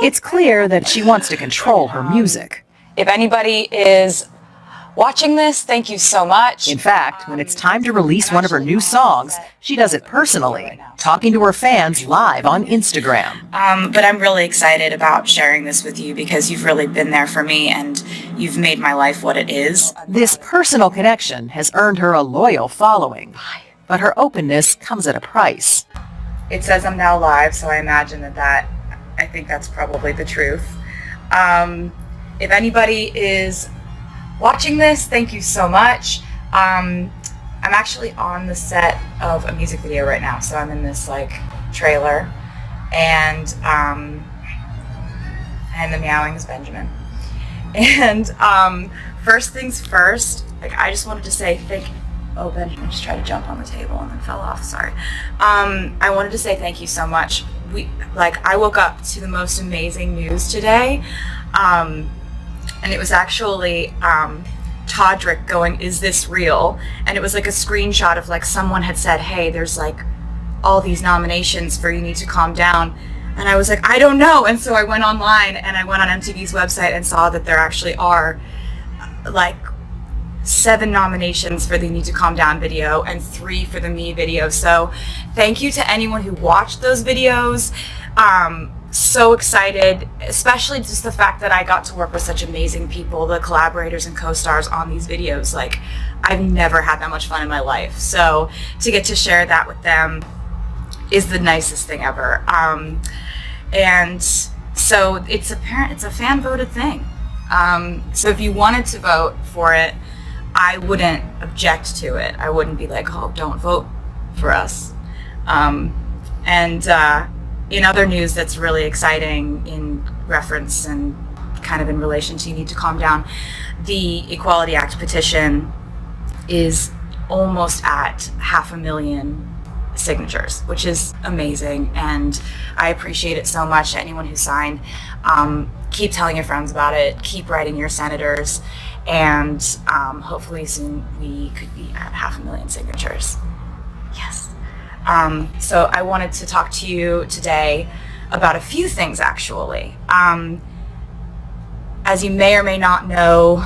It's clear that she wants to control her music. If anybody is watching this, thank you so much. In fact, when it's time to release one of her new songs, she does it personally, talking to her fans live on Instagram. But I'm really excited about sharing this with you because you've really been there for me and you've made my life what it is. This personal connection has earned her a loyal following, but her openness comes at a price. It says I'm now live, so I imagine I think that's probably the truth. If anybody is watching this, thank you so much. I'm actually on the set of a music video right now, so I'm in this trailer, and the meowing is Benjamin. And first things first, I just wanted to say oh, Benjamin just tried to jump on the table and then fell off, sorry. I wanted to say thank you so much. I woke up to the most amazing news today. And it was actually Todrick going, "Is this real?" And it was a screenshot of someone had said, "Hey, there's all these nominations for You Need to Calm Down." And I was like, I don't know. And so I went online and I went on MTV's website and saw that there actually are 7 nominations for the You Need to Calm Down video and 3 for the Me video. So thank you to anyone who watched those videos. So excited, especially just the fact that I got to work with such amazing people, the collaborators and co-stars on these videos. I've never had that much fun in my life. So to get to share that with them is the nicest thing ever. And so it's a fan voted thing. So if you wanted to vote for it, I wouldn't object to it. I wouldn't be like, oh, don't vote for us. In other news that's really exciting in reference and kind of in relation to You Need to Calm Down, the Equality Act petition is almost at 500,000 signatures, which is amazing, and I appreciate it so much. Anyone who signed, keep telling your friends about it, keep writing your senators, and hopefully soon we could be at 500,000 signatures. Yes. So I wanted to talk to you today about a few things, actually. As you may or may not know,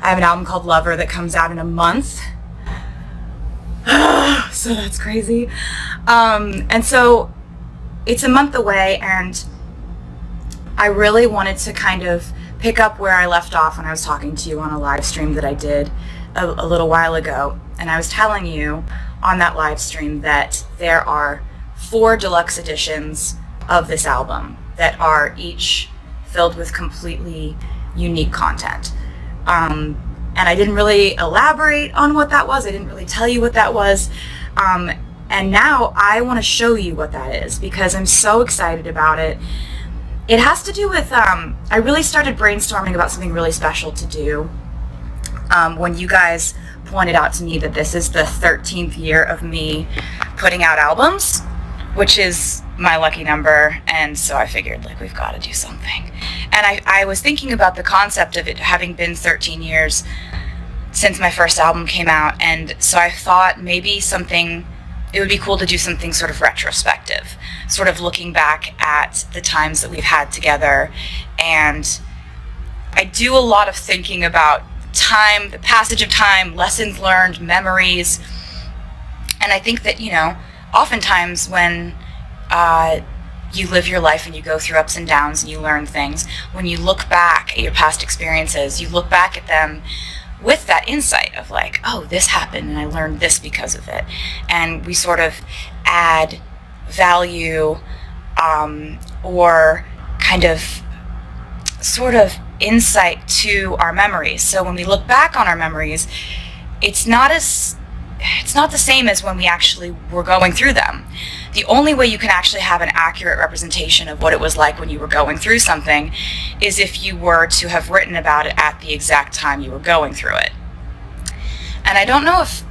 I have an album called Lover that comes out in a month. So that's crazy. And so it's a month away, and I really wanted to kind of pick up where I left off when I was talking to you on a live stream that I did a little while ago. And I was telling you on that live stream that there are 4 deluxe editions of this album that are each filled with completely unique content. And I didn't really elaborate on what that was. I didn't really tell you what that was. And now I want to show you what that is because I'm so excited about it. It has to do with, I really started brainstorming about something really special to do when you guys pointed out to me that this is the 13th year of me putting out albums, which is my lucky number, and so I figured we've got to do something. And I was thinking about the concept of it having been 13 years since my first album came out, and so I thought maybe it would be cool to do something sort of retrospective, sort of looking back at the times that we've had together. And I do a lot of thinking about time, the passage of time, lessons learned, memories. And I think that, oftentimes when you live your life and you go through ups and downs and you learn things, when you look back at your past experiences, you look back at them with that insight of oh, this happened and I learned this because of it. And we sort of add value or kind of sort of insight to our memories. So when we look back on our memories, it's not the same as when we actually were going through them. The only way you can actually have an accurate representation of what it was like when you were going through something is if you were to have written about it at the exact time you were going through it. And I don't know if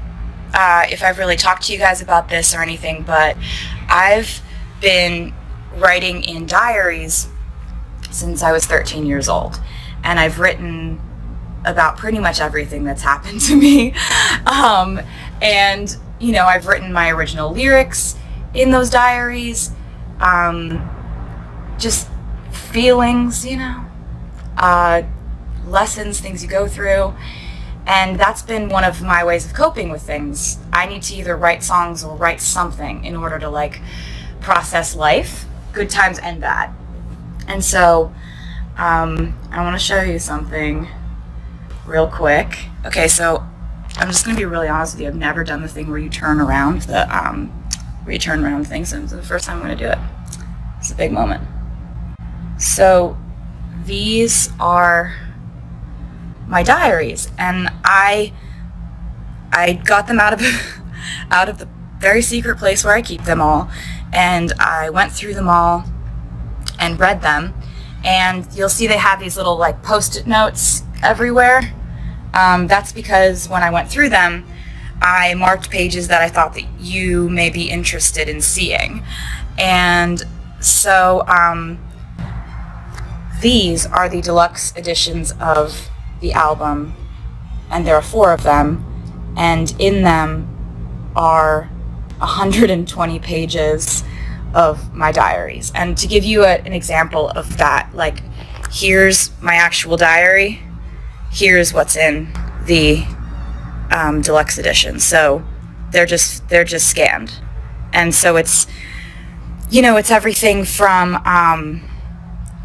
I've really talked to you guys about this or anything, but I've been writing in diaries since I was 13 years old. And I've written about pretty much everything that's happened to me. And, I've written my original lyrics in those diaries, just feelings, lessons, things you go through. And that's been one of my ways of coping with things. I need to either write songs or write something in order to like process life, good times and bad. And so I want to show you something real quick. Okay, so I'm just going to be really honest with you. I've never done the thing where you turn around the thing. So it's the first time I'm going to do it. It's a big moment. So these are my diaries, and I got them out of the very secret place where I keep them all, and I went through them all and read them, and you'll see they have these little like post-it notes everywhere. That's because when I went through them, I marked pages that I thought that you may be interested in seeing. And so these are the deluxe editions of the album, and there are 4 of them, and in them are 120 pages of my diaries. And to give you an example of that, like, here's my actual diary, here's what's in the deluxe edition. So they're just scanned, and so it's everything from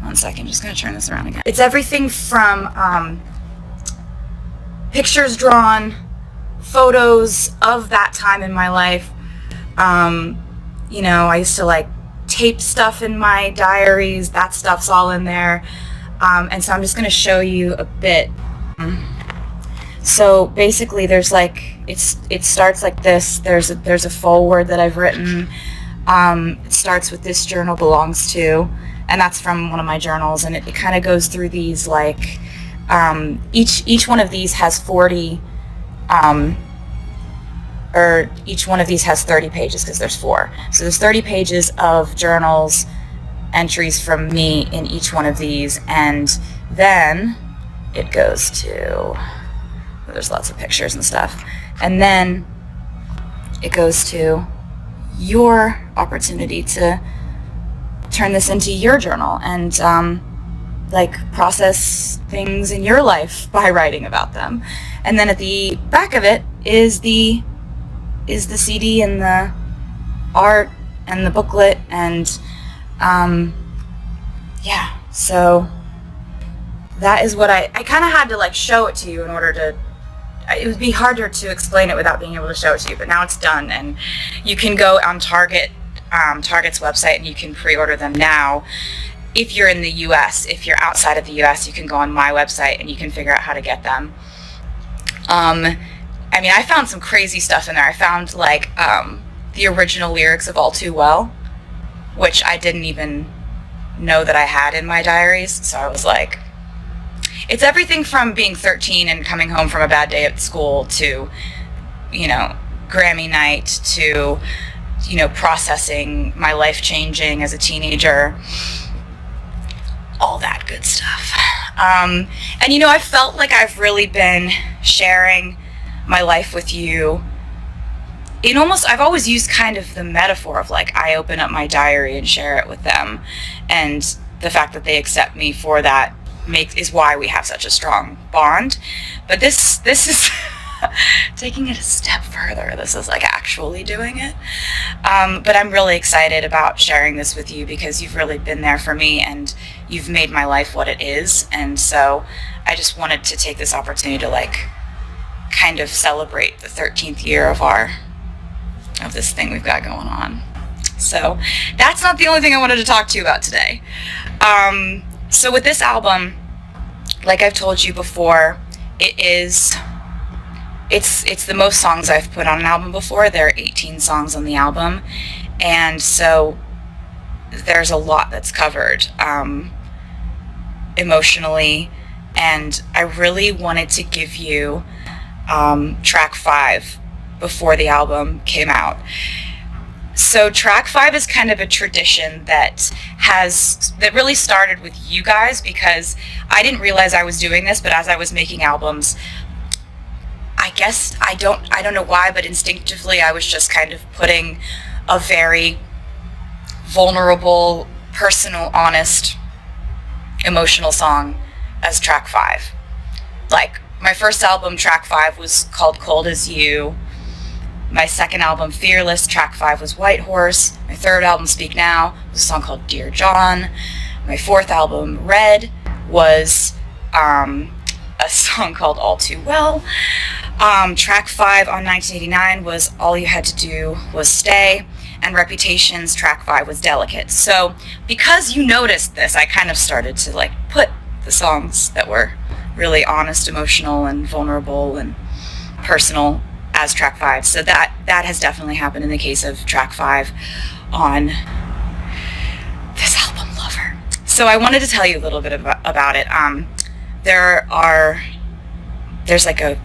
one second, just gonna turn this around again. It's everything from pictures drawn, photos of that time in my life. I used to like tape stuff in my diaries. That stuff's all in there. And so I'm just going to show you a bit. So basically there's like, it starts like this. There's a foreword that I've written. It starts with "This journal belongs to," and that's from one of my journals. And it kind of goes through these like, each one of these has 40, or each one of these has 30 pages because there's 4. So there's 30 pages of journals, entries from me in each one of these, and then it goes to, there's lots of pictures and stuff, and then it goes to your opportunity to turn this into your journal and like process things in your life by writing about them. And then at the back of it is the CD and the art and the booklet, and so that is what I kind of had to like show it to you in order to, it would be harder to explain it without being able to show it to you, but now it's done, and you can go on Target's website and you can pre-order them now. If you're in the US, if you're outside of the US, you can go on my website and you can figure out how to get them. I found some crazy stuff in there. I found like the original lyrics of "All Too Well," which I didn't even know that I had in my diaries. So I was like, it's everything from being 13 and coming home from a bad day at school to, Grammy night to, processing my life changing as a teenager. All that good stuff. And I felt like I've really been sharing my life with you I've always used kind of the metaphor of like, I open up my diary and share it with them, and the fact that they accept me for that is why we have such a strong bond. But this is taking it a step further. This is like actually doing it. But I'm really excited about sharing this with you because you've really been there for me and you've made my life what it is. And so I just wanted to take this opportunity to like kind of celebrate the 13th year of this thing we've got going on. So that's not the only thing I wanted to talk to you about today. So with this album, like I've told you before, it's the most songs I've put on an album before. There are 18 songs on the album, and so there's a lot that's covered emotionally, and I really wanted to give you track 5 before the album came out. So track 5 is kind of a tradition that really started with you guys, because I didn't realize I was doing this, but as I was making albums, I guess I don't know why, but instinctively I was just kind of putting a very vulnerable, personal, honest emotional song as track 5. Like, my first album, track 5, was called Cold As You. My second album, Fearless, track 5 was White Horse. My third album, Speak Now, was a song called Dear John. My fourth album, Red, was a song called All Too Well. Track 5 on 1989 was All You Had to Do Was Stay. And Reputation's track 5 was Delicate. So because you noticed this, I kind of started to like put the songs that were really honest, emotional, and vulnerable and personal as track 5. So that has definitely happened in the case of track 5 on this album, Lover. So I wanted to tell you a little bit about it. There's like a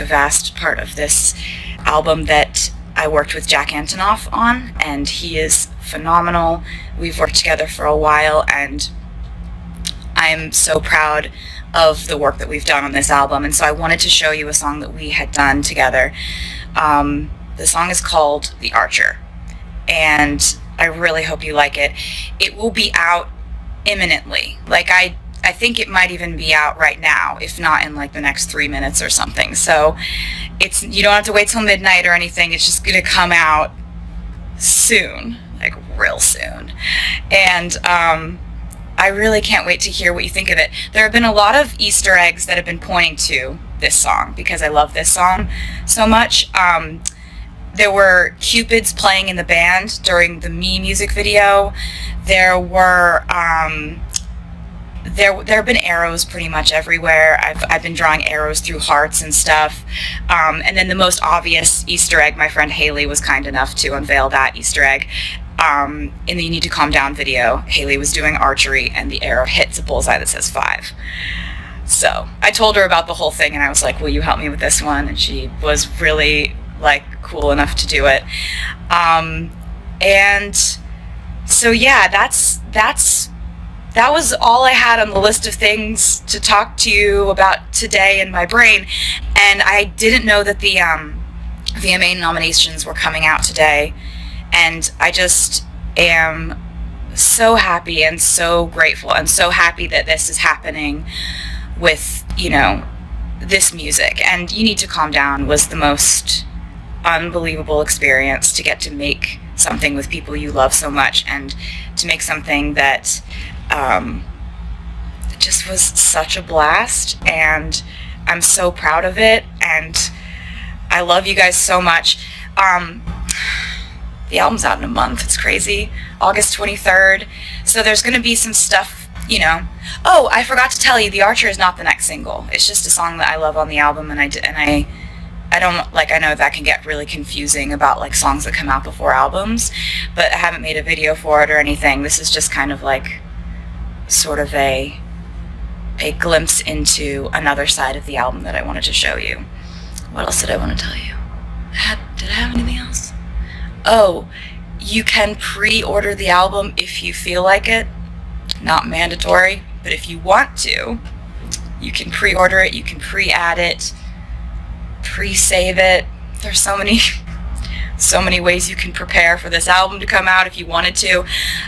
vast part of this album that I worked with Jack Antonoff on, and he is phenomenal. We've worked together for a while, and I'm so proud of the work that we've done on this album. And so I wanted to show you a song that we had done together. The song is called The Archer, and I really hope you like it. It will be out imminently. Like, I think it might even be out right now, if not in like the next 3 minutes or something. So you don't have to wait till midnight or anything. It's just gonna come out soon, like real soon. And I really can't wait to hear what you think of it. There have been a lot of Easter eggs that have been pointing to this song because I love this song so much. There were Cupids playing in the band during the Me music video. There have been arrows pretty much everywhere. I've been drawing arrows through hearts and stuff. And then the most obvious Easter egg, my friend Haley was kind enough to unveil that Easter egg. In the You Need to Calm Down video, Haley was doing archery and the arrow hits a bullseye that says 5. So I told her about the whole thing and I was like, will you help me with this one? And she was really like cool enough to do it. And so yeah, that was all I had on the list of things to talk to you about today in my brain. And I didn't know that the VMA nominations were coming out today. And I just am so happy and so grateful and so happy that this is happening with, this music. And You Need to Calm Down was the most unbelievable experience to get to make something with people you love so much and to make something that just was such a blast, and I'm so proud of it, and I love you guys so much. The album's out in a month. It's crazy. August 23rd. So there's going to be some stuff, Oh, I forgot to tell you, The Archer is not the next single. It's just a song that I love on the album, and I don't, I know that can get really confusing about like songs that come out before albums, but I haven't made a video for it or anything. This is just kind of like sort of a glimpse into another side of the album that I wanted to show you. What else did I want to tell you? Did I have anything else? Oh, you can pre-order the album if you feel like it. Not mandatory, but if you want to, you can pre-order it, you can pre-add it, pre-save it. There's so many ways you can prepare for this album to come out if you wanted to.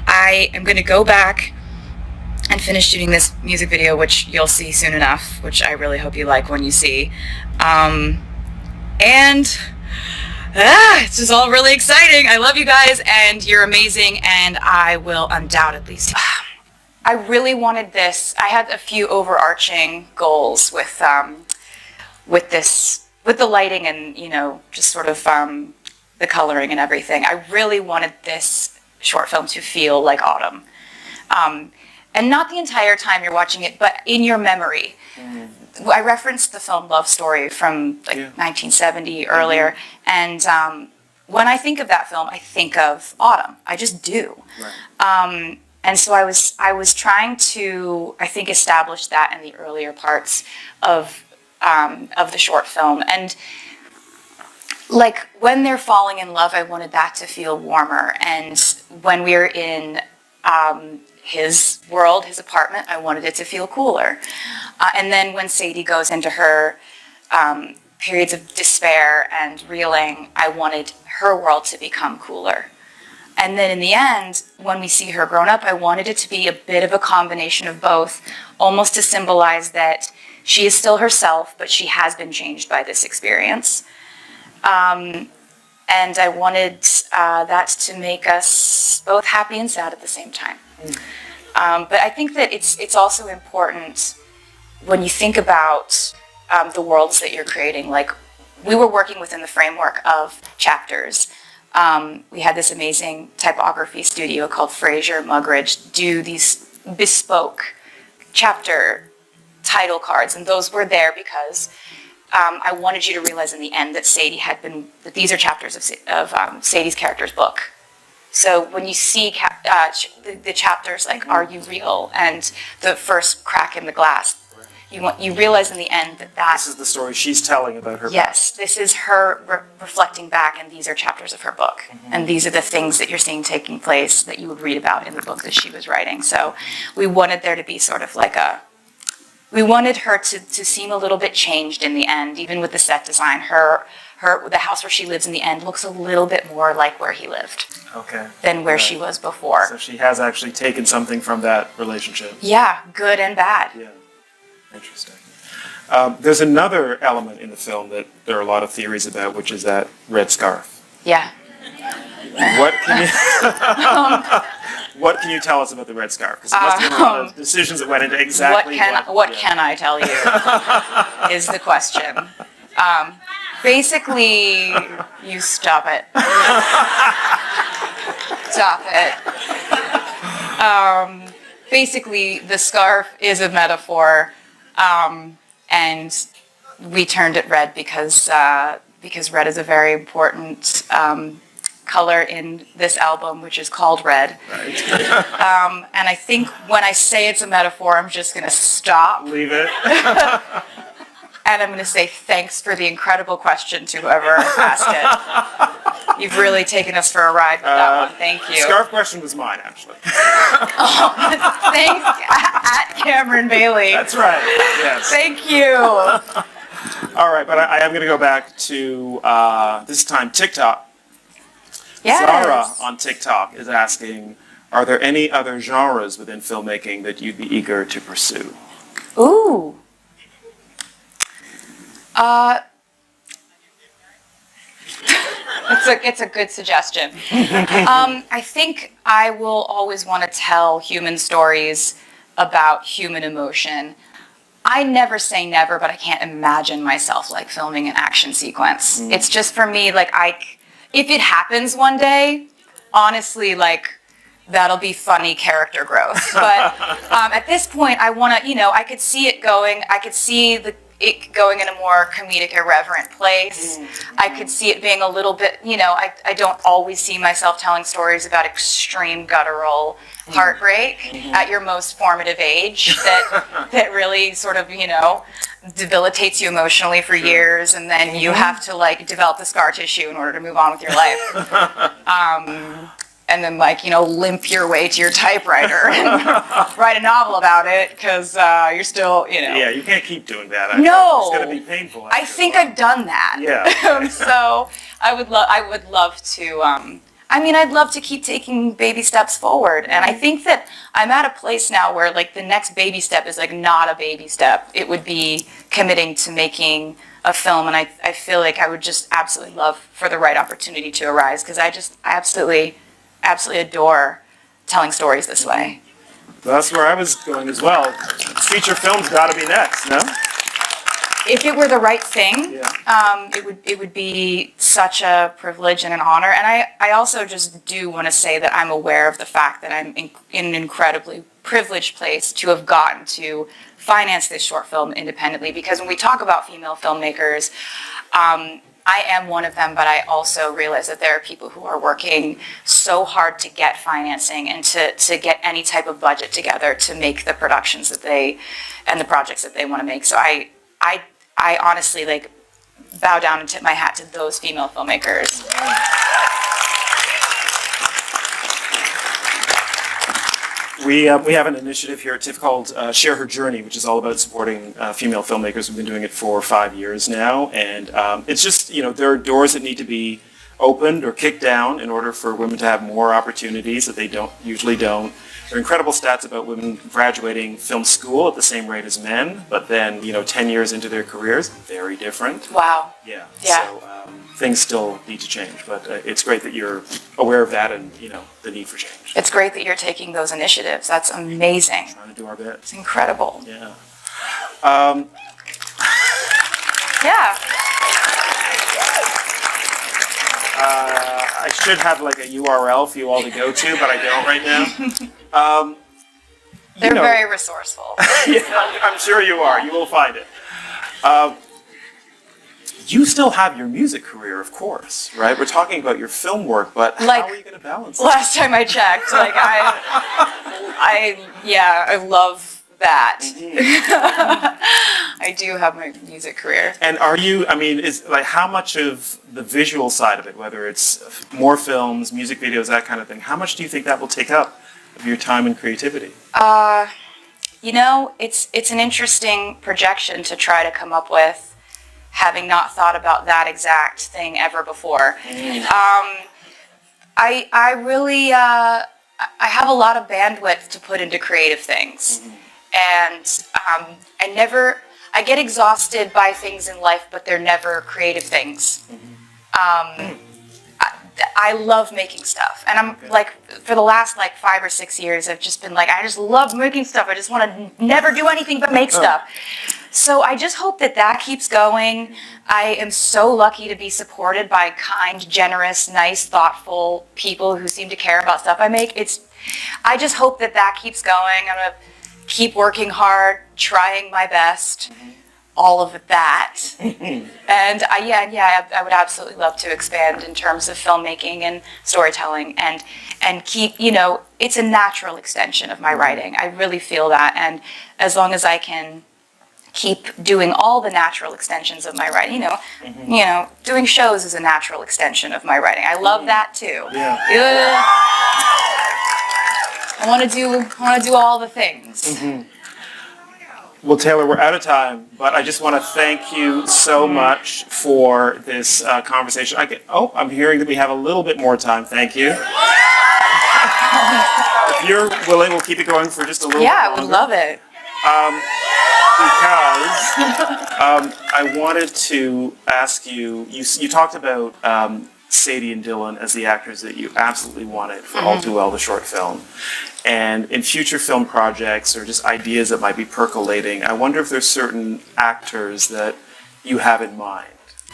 I am going to go back and finish shooting this music video, which you'll see soon enough, which I really hope you like when you see. It's just all really exciting. I love you guys, and you're amazing, and I will undoubtedly see. I really wanted this. I had a few overarching goals with this, with the lighting and, just sort of the coloring and everything. I really wanted this short film to feel like autumn. And not the entire time you're watching it, but in your memory. I referenced the film Love Story from 1970 earlier, and when I think of that film, I think of autumn. I just do. Right. And so I was trying to, I think, establish that in the earlier parts of the short film. And like when they're falling in love, I wanted that to feel warmer. And when we're in his world, his apartment, I wanted it to feel cooler. And then when Sadie goes into her periods of despair and reeling, I wanted her world to become cooler. And then in the end, when we see her grown up, I wanted it to be a bit of a combination of both, almost to symbolize that she is still herself, but she has been changed by this experience. And I wanted that to make us both happy and sad at the same time. But I think that it's also important when you think about the worlds that you're creating. Like, we were working within the framework of chapters. We had this amazing typography studio called Fraser Mugridge do these bespoke chapter title cards, and those were there because I wanted you to realize in the end that that these are chapters of Sadie's character's book. So when you see the chapters like "Are You Real?" and the first crack in the glass, you realize in the end that This is the story she's telling about her. Yes, this is her reflecting back, and these are chapters of her book. And these are the things that you're seeing taking place that you would read about in the book that she was writing. So we wanted there to be sort of like we wanted her to seem a little bit changed in the end, even with the set design. The house where she lives in the end looks a little bit more like where he lived than where she was before. So she has actually taken something from that relationship. Yeah, good and bad. Yeah, interesting. There's another element in the film that there are a lot of theories about, which is that red scarf. Yeah. What can you what can you tell us about the red scarf? Because there must have been a lot of decisions that went into exactly what can I tell you is the question. Basically, you stop it. Stop it. Basically, the scarf is a metaphor, and we turned it red because red is a very important color in this album, which is called Red. Right. And I think when I say it's a metaphor, I'm just going to stop. Leave it. And I'm going to say thanks for the incredible question to whoever asked it. You've really taken us for a ride with that one. Thank you. Scarf question was mine, actually. Thanks, at Cameron Bailey. That's right. Yes. Thank you. All right, but I am going to go back to this time TikTok. Yes. Zara on TikTok is asking, are there any other genres within filmmaking that you'd be eager to pursue? Ooh. It's a good suggestion. I think I will always want to tell human stories about human emotion. I never say never, but I can't imagine myself like filming an action sequence. It's just for me, like if it happens one day, honestly, like that'll be funny character growth. But at this point, I want to, I could see it going. I could see it going in a more comedic, irreverent place. I could see it being a little bit, I don't always see myself telling stories about extreme guttural heartbreak at your most formative age that really sort of, debilitates you emotionally for years, and then you have to like develop the scar tissue in order to move on with your life. And then limp your way to your typewriter and write a novel about it because you're still, Yeah, you can't keep doing that. No. It's going to be painful. I think I've done that. Yeah. So I would love to, I'd love to keep taking baby steps forward. And I think that I'm at a place now where like the next baby step is like not a baby step. It would be committing to making a film. And I feel like I would just absolutely love for the right opportunity to arise because I absolutely adore telling stories this way. That's where I was going as well. Feature film's got to be next, no? If it were the right thing, Yeah. it would be such a privilege and an honor. And I also just do want to say that I'm aware of the fact that I'm in an incredibly privileged place to have gotten to finance this short film independently. Because when we talk about female filmmakers, I am one of them, but I also realize that there are people who are working so hard to get financing and to get any type of budget together to make the productions and the projects that they want to make. So I honestly like bow down and tip my hat to those female filmmakers. We have an initiative here at TIFF called Share Her Journey, which is all about supporting female filmmakers. We've been doing it for 5 years now, and it's just, there are doors that need to be opened or kicked down in order for women to have more opportunities that they usually don't. There are incredible stats about women graduating film school at the same rate as men, but then, 10 years into their careers, very different. Wow. Yeah. Yeah. So things still need to change, but it's great that you're aware of that and, the need for change. It's great that you're taking those initiatives. That's amazing. Trying to do our bit. It's incredible. Yeah. Yeah. I should have like a URL for you all to go to, but I don't right now. They're very resourceful. Yeah, I'm sure you are. You will find it. You still have your music career, of course, right? We're talking about your film work, but how are you going to balance it? Last time I checked, I love that. I do have my music career. And is how much of the visual side of it, whether it's more films, music videos, that kind of thing, how much do you think that will take up of your time and creativity? It's an interesting projection to try to come up with, having not thought about that exact thing ever before. I really, I have a lot of bandwidth to put into creative things. And I get exhausted by things in life, but they're never creative things. I love making stuff, and I'm for the last 5 or 6 years, I've just been I just love making stuff. I just want to never do anything but make stuff. So I just hope that keeps going. I am so lucky to be supported by kind, generous, nice, thoughtful people who seem to care about stuff I make. I just hope that keeps going. I'm gonna keep working hard, trying my best, all of that. And I would absolutely love to expand in terms of filmmaking and storytelling and keep, it's a natural extension of my writing. I really feel that. And as long as I can keep doing all the natural extensions of my writing, doing shows is a natural extension of my writing. I love that too. Yeah. I want to do all the things. Well, Taylor, we're out of time, but I just want to thank you so much for this conversation. I'm hearing that we have a little bit more time. Thank you. If you're willing, we'll keep it going for just a little bit longer. Yeah, I would love it. Because I wanted to ask you, you talked about Sadie and Dylan as the actors that you absolutely wanted for All Too Well, the short film. And in future film projects or just ideas that might be percolating, I wonder if there's certain actors that you have in mind.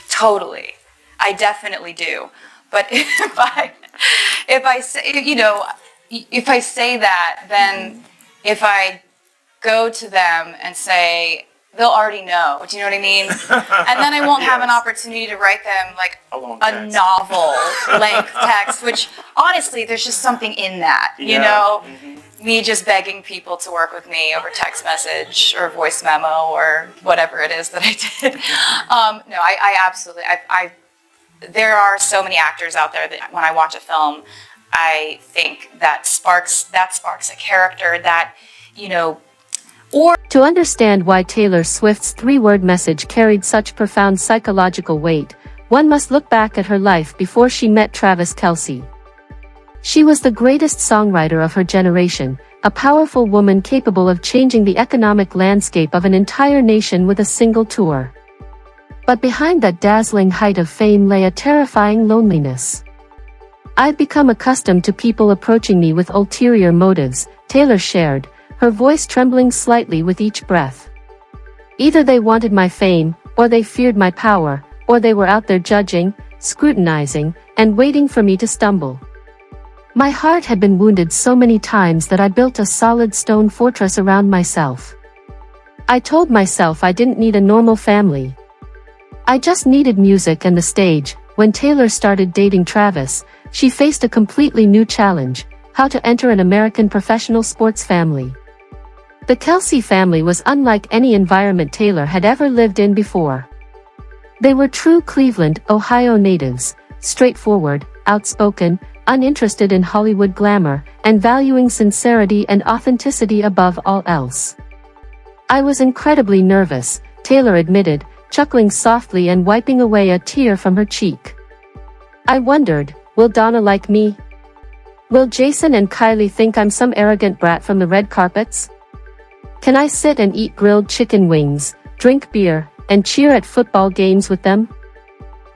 Totally. I definitely do. But if I say that, then if I go to them and say, they'll already know. Do you know what I mean? And then I won't have an opportunity to write them a novel length text, which honestly, there's just something in that, you know? Me just begging people to work with me over text message or voice memo or whatever it is that I did. No, I absolutely, there are so many actors out there that when I watch a film, I think that sparks a character that, To understand why Taylor Swift's 3-word message carried such profound psychological weight, one must look back at her life before she met Travis Kelce. She was the greatest songwriter of her generation, a powerful woman capable of changing the economic landscape of an entire nation with a single tour. But behind that dazzling height of fame lay a terrifying loneliness. I'd become accustomed to people approaching me with ulterior motives, Taylor shared, her voice trembling slightly with each breath. Either they wanted my fame, or they feared my power, or they were out there judging, scrutinizing, and waiting for me to stumble. My heart had been wounded so many times that I built a solid stone fortress around myself. I told myself I didn't need a normal family. I just needed music and the stage. When Taylor started dating Travis, she faced a completely new challenge: how to enter an American professional sports family. The Kelce family was unlike any environment Taylor had ever lived in before. They were true Cleveland, Ohio natives, straightforward, outspoken, uninterested in Hollywood glamour, and valuing sincerity and authenticity above all else. I was incredibly nervous, Taylor admitted, chuckling softly and wiping away a tear from her cheek. I wondered, will Donna like me? Will Jason and Kylie think I'm some arrogant brat from the red carpets? Can I sit and eat grilled chicken wings, drink beer, and cheer at football games with them?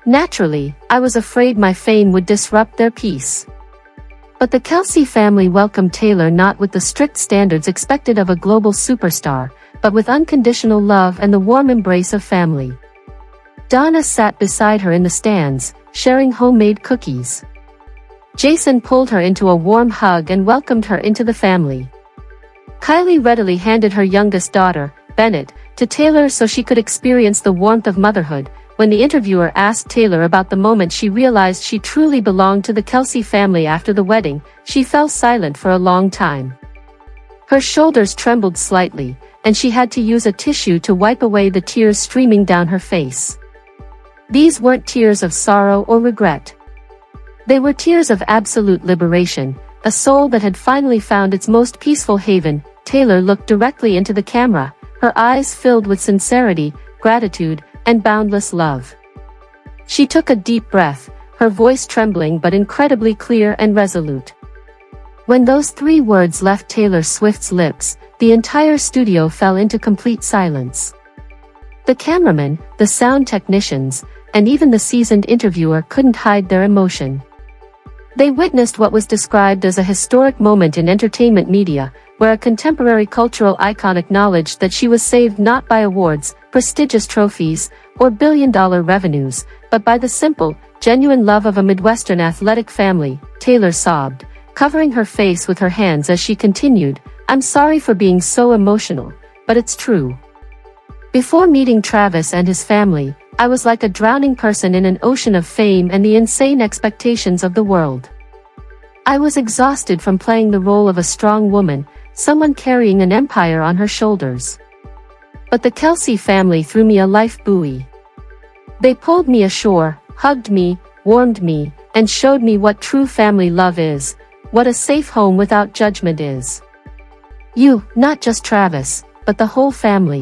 Naturally, I was afraid my fame would disrupt their peace. But the Kelce family welcomed Taylor not with the strict standards expected of a global superstar, but with unconditional love and the warm embrace of family. Donna sat beside her in the stands, sharing homemade cookies. Jason pulled her into a warm hug and welcomed her into the family. Kylie readily handed her youngest daughter, Bennett, to Taylor so she could experience the warmth of motherhood. When the interviewer asked Taylor about the moment she realized she truly belonged to the Kelce family after the wedding, she fell silent for a long time. Her shoulders trembled slightly, and she had to use a tissue to wipe away the tears streaming down her face. These weren't tears of sorrow or regret. They were tears of absolute liberation, a soul that had finally found its most peaceful haven. Taylor looked directly into the camera, her eyes filled with sincerity, gratitude, and boundless love. She took a deep breath, her voice trembling but incredibly clear and resolute. When those 3 words left Taylor Swift's lips, the entire studio fell into complete silence. The cameraman, the sound technicians, and even the seasoned interviewer couldn't hide their emotion. They witnessed what was described as a historic moment in entertainment media, where a contemporary cultural icon acknowledged that she was saved not by awards, prestigious trophies, or billion-dollar revenues, but by the simple, genuine love of a Midwestern athletic family. Taylor sobbed, covering her face with her hands as she continued, "I'm sorry for being so emotional, but it's true. Before meeting Travis and his family, I was like a drowning person in an ocean of fame and the insane expectations of the world. I was exhausted from playing the role of a strong woman, someone carrying an empire on her shoulders. But the Kelce family threw me a life buoy. They pulled me ashore, hugged me, warmed me, and showed me what true family love is, what a safe home without judgment is. You, not just Travis, but the whole family."